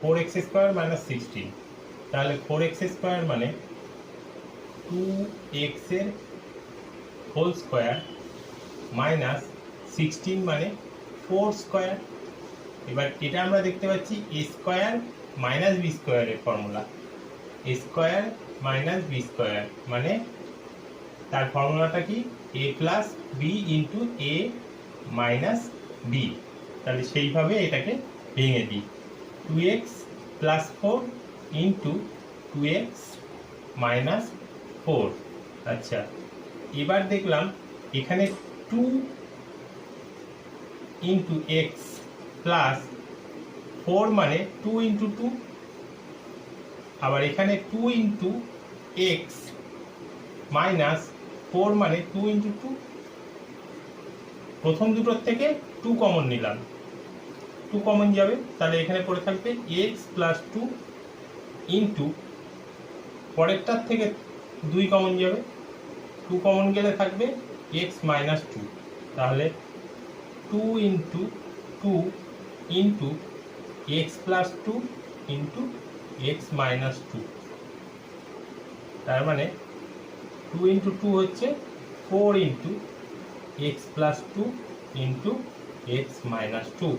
4x square minus 16, তাহলে 4x square মানে 2x এর হোল স্কোয়ার মাইনাস 16 মানে 4 স্কোয়ার। এবার এটা আমরা দেখতে পাচ্ছি এ স্কোয়ার মাইনাস বি স্কোয়ারের ফর্মুলা, এ স্কোয়ার মাইনাস বি স্কোয়ার মানে তার ফর্মুলাটা কি, এ প্লাস বি ইন্টু এ মাইনাস বি। তাহলে সেইভাবে এটাকে ভেঙে দিই, 2x plus 4 into 2x minus 4। আচ্ছা, এবার দেখলাম এখানে 2 ইন্টু এক্স প্লাস 4 মানে 2 ইন্টু 2, আবার এখানে 2 ইন্টু এক্স মাইনাস 4 মানে 2 ইন্টু 2। প্রথম দুটোর থেকে 2 কমন নিলাম, 2 কমন যাবে, তাহলে এখানে পড়ে থাকবে এক্স প্লাস 2 ইন্টু পরেরটার থেকে 2 কমন যাবে, 2 কমন গেলে থাকবে এক্স মাইনাস 2। তাহলে 2 into 2 into x plus 2 into x minus 2, তার মানে 2 ইন্টু 2 হচ্ছে 4 into x plus 2 into x minus 2।